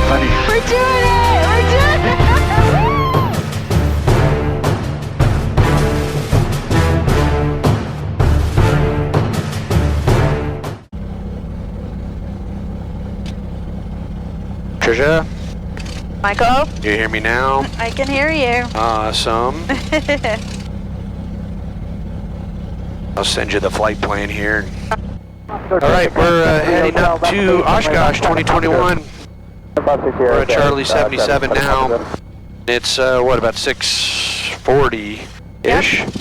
buddy. We're doing it! We're doing it! Trisha, Michael, you hear me now? I can hear you. Awesome. I'll send you the flight plan here. All right, we're heading up to Oshkosh 2021. We're at Charlie 77 now. It's, what, about 6:40-ish? Yep.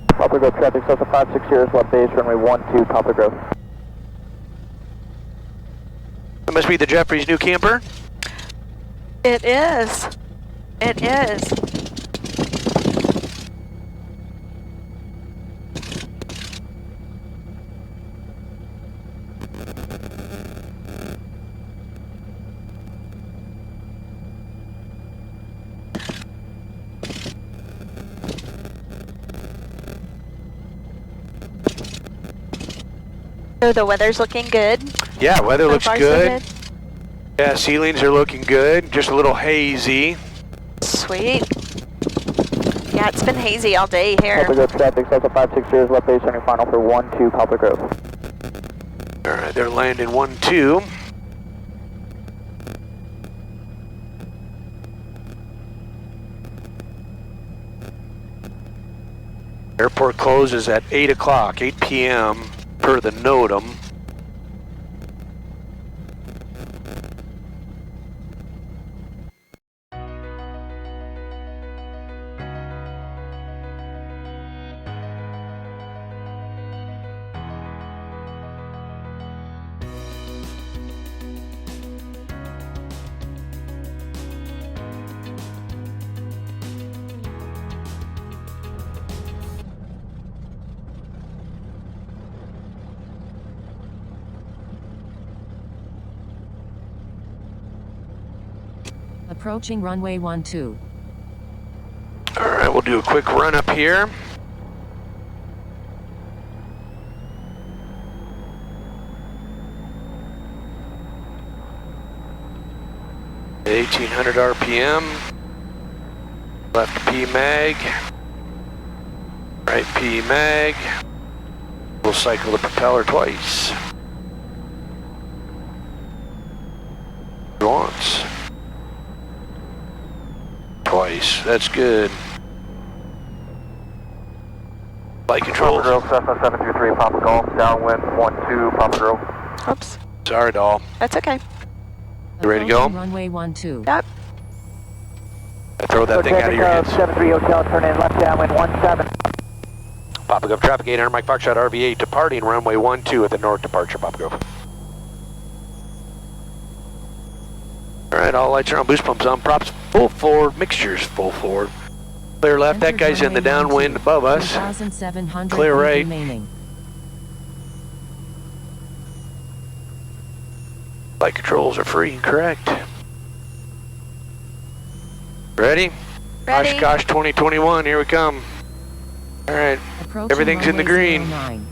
Poplar Grove traffic, Delta 560 left base, runway 12, Poplar Grove. That must be the Jeffrey's new camper. It is. It is. So the weather's looking good. Yeah, weather looks far, so good. Yeah, ceilings are looking good. Just a little hazy. Sweet. Yeah, it's been hazy all day here. Poplar Grove traffic, Delta 560 left base, runway final for 12, Poplar Grove. All right, they're landing 1-2. Airport closes at 8 o'clock, 8 p.m. per the NOTAM. Approaching runway 12. All right, we'll do a quick run up here. At 1800 RPM. Left P mag. Right P mag. We'll cycle the propeller twice. Once. Twice. That's good. Flight control. Poplar Grove, Cessna 723, Papa Golf, downwind 12, Poplar Grove. Oops. Sorry, doll. That's okay. You ready to go? Approaching runway 12. Yep. Throw that thing out of your hands. 73 Hotel, turn in left downwind 17. Papa Grove traffic 800 Mike Foxtrot RV8 departing runway 12 at the north departure, Papa Grove. Alright, all lights are on, boost pumps on, props full forward, mixtures full forward. Clear left, that guy's in the downwind above us. 1,700 Clear right. remaining. Flight controls are free and correct. Ready? Ready. Oshkosh 2021, here we come. Alright, Approaching everything's in the runway green. 09.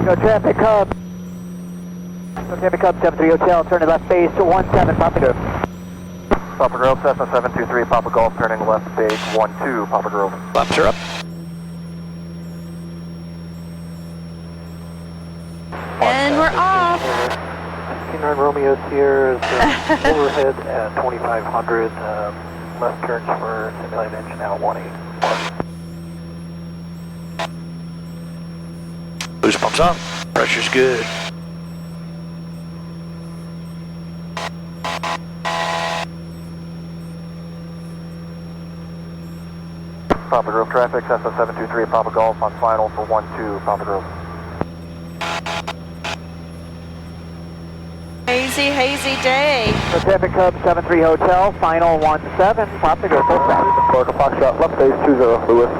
Go traffic hub. Go traffic hub, 73 Hotel, turn in left base to 17, Papa Grove. Papa Grove, Cessna 723, Papa Golf, turning left base 12, Papa Grove. Flaps are up. And we're off. 69 Romeo's here is overhead at 2500, left turns for simulated engine out 18. Boost pumps off. Pressure's good. Papa Grove traffic, Cessna 723, Papa Golf on final for 12, Papa Grove. Praise hazy, hazy day. Pacific Cub 73 Hotel, final 17, Papa Go, full stop. Florida Foxtrot, left base 20, Lewis.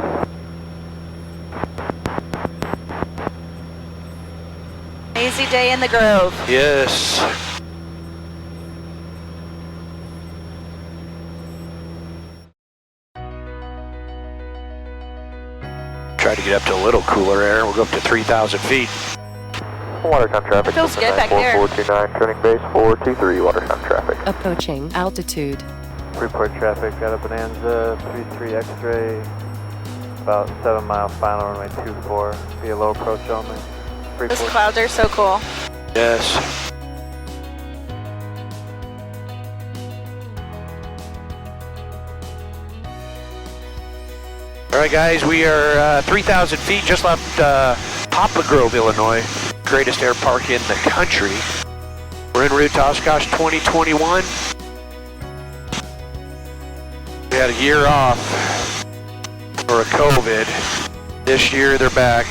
Hazy day in the Grove. Yes. Try to get up to a little cooler air. We'll go up to 3,000 feet. Watertown traffic. Feels good back there. 4429, turning base 423, Watertown traffic. Approaching altitude. Report traffic, got a Bonanza, 33 X-ray, about 7 mile final runway 24, be a low approach only. Those clouds are so cool. Yes. All right, guys, we are 3,000 feet, just left Poplar Grove, Illinois, greatest air park in the country. We're en route to Oshkosh 2021. We had a year off for COVID. This year they're back,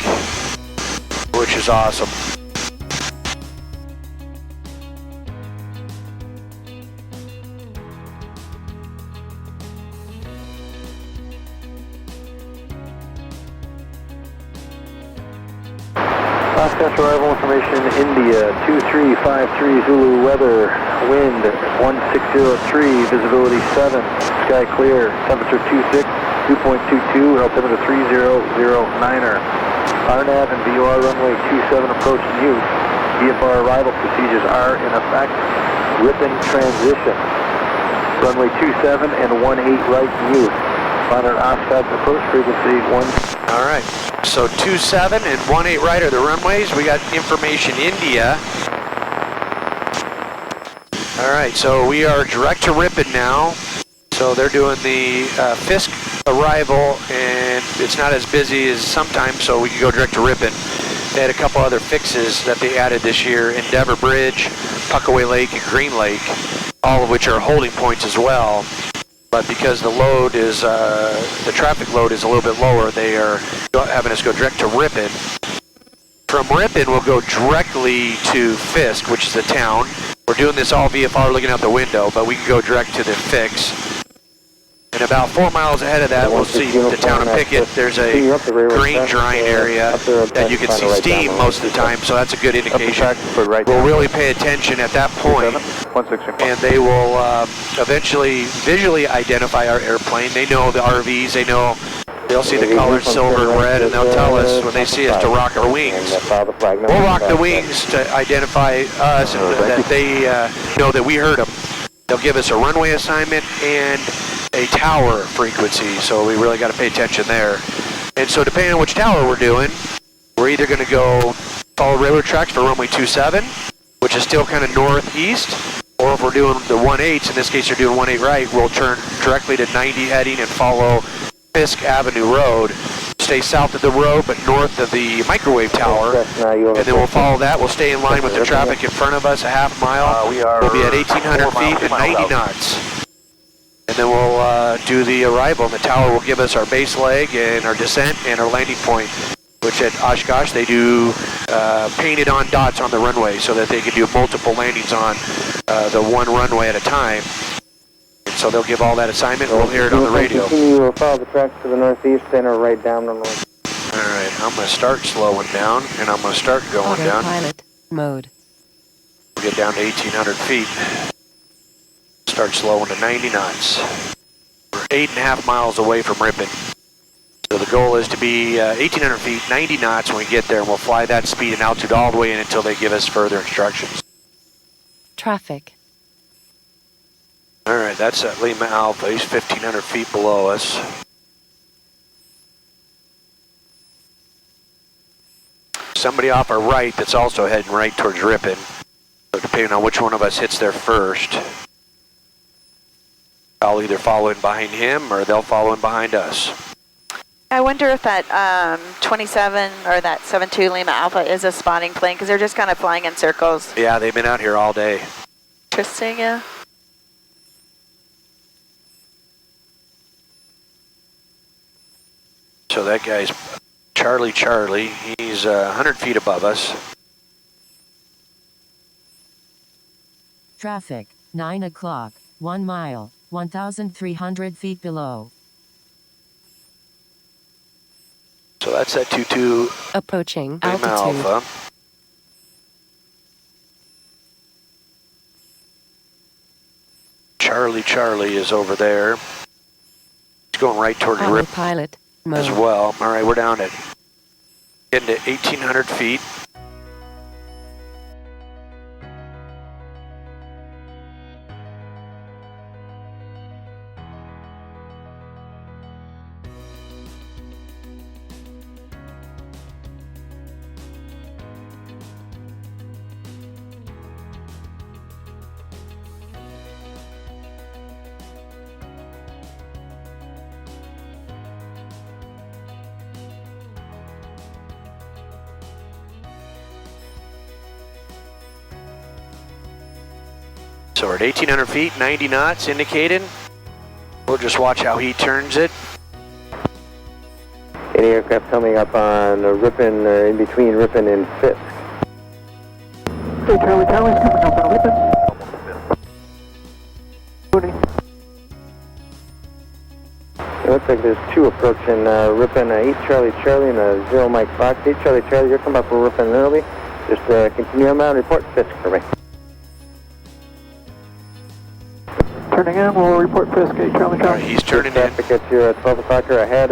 which is awesome. Oshkosh arrival information, India, 2353 Zulu weather, wind 1603, visibility 7, sky clear, temperature 26, 2.22, altimeter 3009er. RNAV and VOR runway 27 approach in use. VFR arrival procedures are in effect. Ripon transition. Runway 27 and 18 right in use. Monitor Oshkosh approach frequency 1. All right, so 27 and 18 right are the runways. We got information India. All right, so we are direct to Ripon now. So they're doing the Fisk arrival, and it's not as busy as sometimes, so we can go direct to Ripon. They had a couple other fixes that they added this year, Endeavor Bridge, Puckaway Lake, and Green Lake, all of which are holding points as well. But because the load is, the traffic load is a little bit lower, they are having us go direct to Ripon. From Ripon, we'll go directly to Fisk, which is the town. We're doing this all VFR looking out the window, but we can go direct to the fix. And about 4 miles ahead of that, we'll see the town of Pickett. There's a grain drying area that you can see steam most of the time, so that's a good indication. We'll really pay attention at that point, and they will eventually visually identify our airplane. They know the RVs, they'll see the colors silver and red, and they'll tell us when they see us to rock our wings. We'll rock the wings to identify us and that they know that we heard them. They'll give us a runway assignment and a tower frequency, so we really got to pay attention there. And so depending on which tower we're doing, we're either going to go follow railroad tracks for runway 27, which is still kind of northeast, or if we're doing the 18s, in this case you're doing 18 right, we'll turn directly to 90 heading and follow Fisk Avenue Road. Stay south of the road, but north of the microwave tower, and then we'll follow that. We'll stay in line with the traffic in front of us a half mile. We'll be at 1,800 feet and 90 knots. And then we'll do the arrival, and the tower will give us our base leg and our descent and our landing point, which at Oshkosh they do painted on dots on the runway so that they can do multiple landings on the one runway at a time. So they'll give all that assignment, and we'll hear it on the radio. You will follow the tracks to the northeast, then or right down on the north. All right, I'm going to start slowing down, and I'm going to start going down. Autopilot mode. We'll get down to 1,800 feet. Start slowing to 90 knots. We're 8.5 miles away from Ripon. So the goal is to be 1,800 feet, 90 knots when we get there, and we'll fly that speed and altitude all the way in until they give us further instructions. Traffic. All right, that's at Lima Alpha. He's 1,500 feet below us. Somebody off our right that's also heading right towards Ripon. So depending on which one of us hits there first, I'll either follow in behind him or they'll follow in behind us. I wonder if that 27 or that 72 Lima Alpha is a spotting plane, because they're just kind of flying in circles. Yeah, they've been out here all day. Interesting, yeah. So that guy's Charlie. He's 100 feet above us. Traffic, 9 o'clock, 1 mile, 1,300 feet below. So that's at 22 Approaching Lima altitude. Alpha. Charlie is over there. It's going right toward the rip Autopilot as mode. well. All right, we're down at getting to 1,800 feet. So we're at 1,800 feet, 90 knots indicated. We'll just watch how he turns it. Any aircraft coming up on Ripon, in between Ripon and Fisk? Hey, Charlie's coming up on Ripon. It looks like there's two approaching Ripon, 8 Charlie and a 0 Mike Fox. 8 Charlie, you're coming up for Ripon early. Just continue on and report Fisk for me. Turning in, we'll report Fisk, 8 Charlie. All right, he's turning in. Traffic at your 12 o'clocker ahead.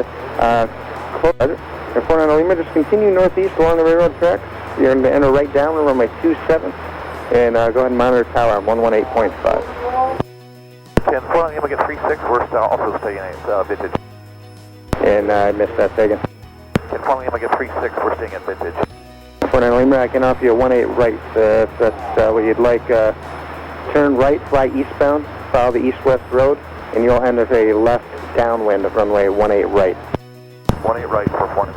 Airport on Lima, just continue northeast along the railroad tracks. You're going to enter right down on runway 27 and go ahead and monitor tower on 118.5. 10 4 on Lima, get 36, we're also staying at Vintage. And I missed that second. 10 4 on Lima, get 36, we're staying at Vintage. 49 Lima, I can offer you a 18 right, if that's what you'd like. Turn right, fly eastbound, follow the east-west road, and you'll enter a left downwind of runway 18 right. 18 right for 4.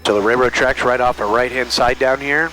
So the railroad track's right off the right-hand side down here.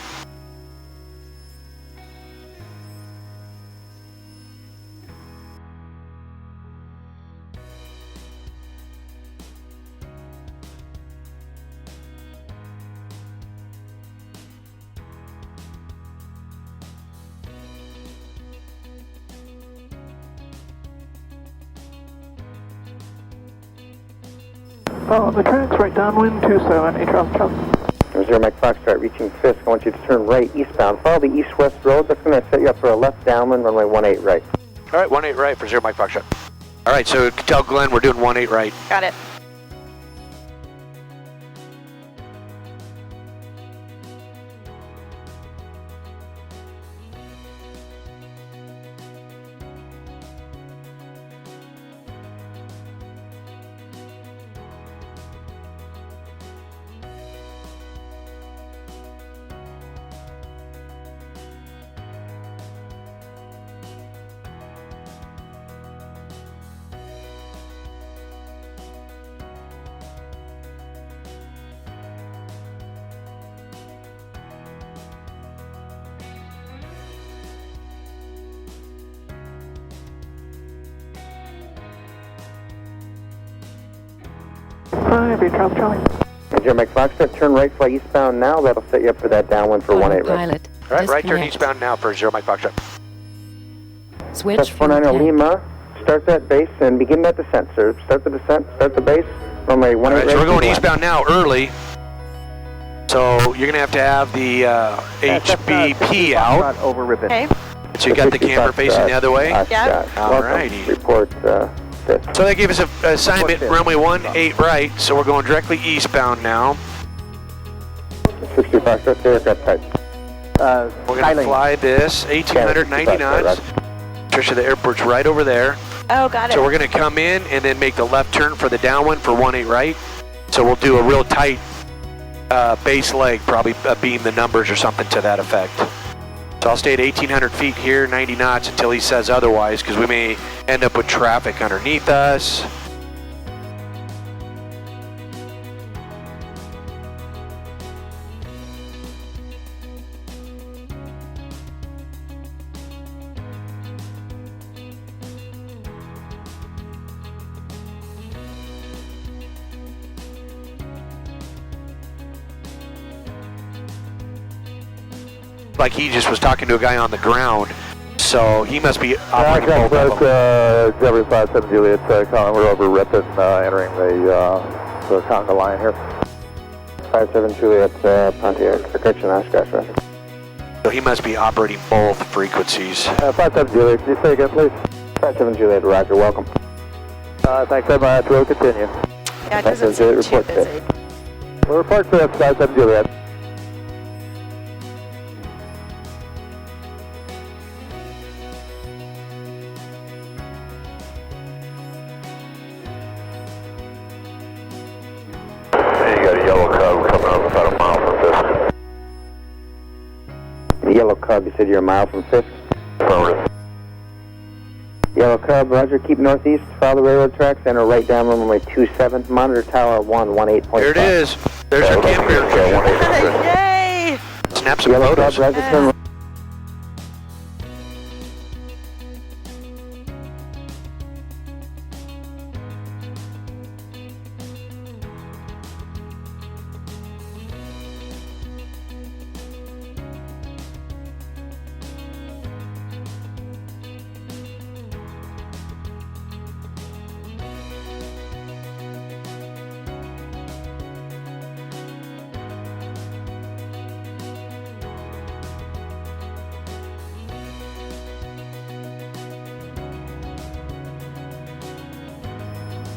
Follow the tracks right downwind, 27, 8 Charlie. 0 Mike Foxtrot reaching Fisk. I want you to turn right eastbound. Follow the east-west road. That's going to set you up for a left downwind, runway 18 right. All right, 18 right for 0 Mike Foxtrot. All right, so tell Glenn we're doing 18 right. Got it. Five, 8 Charlie. 0 Mike Foxtrot, turn right, fly eastbound now. That'll set you up for that downwind for 18 right. Autopilot. All right, right turn Disconnect. eastbound now for 0 Mike Foxtrot. Switch That's fuel 49 tank. Lima. Start that base and begin that descent, sir. Start the descent, start the base, runway 18 All right, right. so we're going left. eastbound now early. So you're going to have the HBP out. Over Ripon. Okay. So you got the camera facing the other way. Yeah. All righty. Report Fisk. So that gave us an assignment, runway 18 right, so we're going directly eastbound now. 60 Foxtrot, aircraft type. We're going to fly this 1,890 knots. Tricia, the airport's right over there. Oh, got it. So we're going to come in and then make the left turn for the downwind for 18 right. So we'll do a real tight base leg, probably beam the numbers or something to that effect. So I'll stay at 1,800 feet here, 90 knots until he says otherwise, because we may end up with traffic underneath us. like he just was talking to a guy on the ground. So he must be operating both of them. W57 Juliet, calling. We're over Ripon, entering the conga line here. 57 Juliet, Pontiac, correction, Oshkosh, Roger. So he must be operating both frequencies. 57 Juliet, can you say again, please? 57 Juliet, Roger, welcome. Thanks very much, we'll continue. Yeah, it doesn't seem too busy. We'll report to 57 Juliet. Yellow Cub, you said you're a mile from 5th? Affirmative. Yellow Cub, Roger, keep northeast, follow the railroad tracks, enter right down runway 27, monitor tower 118.5. There it is. There's our camera. Yay! Snap some Yellow photos. Cub, Roger, turn.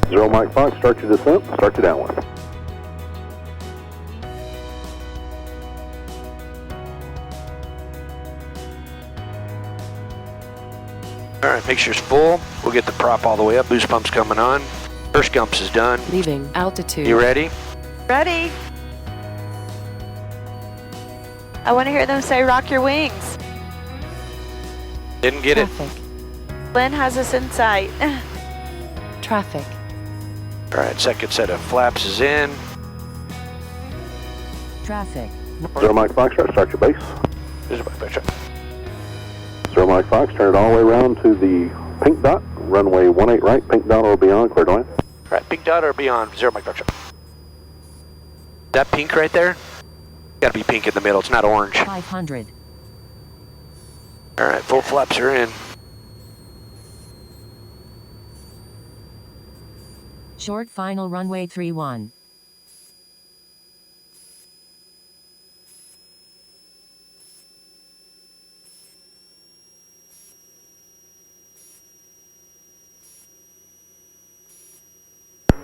Zero Mike Fox, start your descent, start your downwind. All right, mixture's full. We'll get the prop all the way up. Boost pump's coming on. First gumps is done. Leaving altitude. You ready? Ready? I want to hear them say rock your wings. Didn't get it. Traffic. Lynn has us in sight. Traffic. All right, second set of flaps is in. Traffic. Zero Mike Fox, start your base. This is my picture. Zero Mike Fox, turn it all the way around to the pink dot, runway 18 right, pink dot or beyond, clear to land. All right, pink dot or beyond, zero mic picture. That pink right there? Gotta be pink in the middle, it's not orange. 500. All right, full flaps are in. Short final runway 31.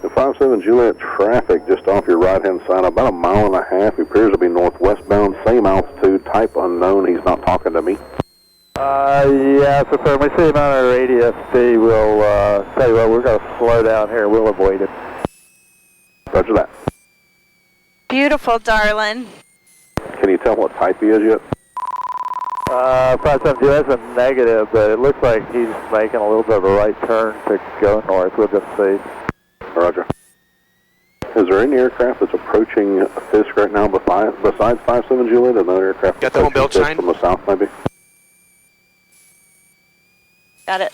The 57 Juliet traffic just off your right-hand side, about a mile and a half. He appears to be northwestbound, same altitude, type unknown. He's not talking to me. Yeah, so when we see him on our radius, we'll tell you what, we're going to slow down here. We'll avoid it. Roger that. Beautiful, darling. Can you tell what type he is yet? 57, that's a negative, but it looks like he's making a little bit of a right turn to go north. We'll just see. Roger. Is there any aircraft that's approaching Fisk right now besides 57 Juliet? Another aircraft Got the home build Fisk sign? from the south, maybe? Got it.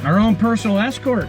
Our own personal escort.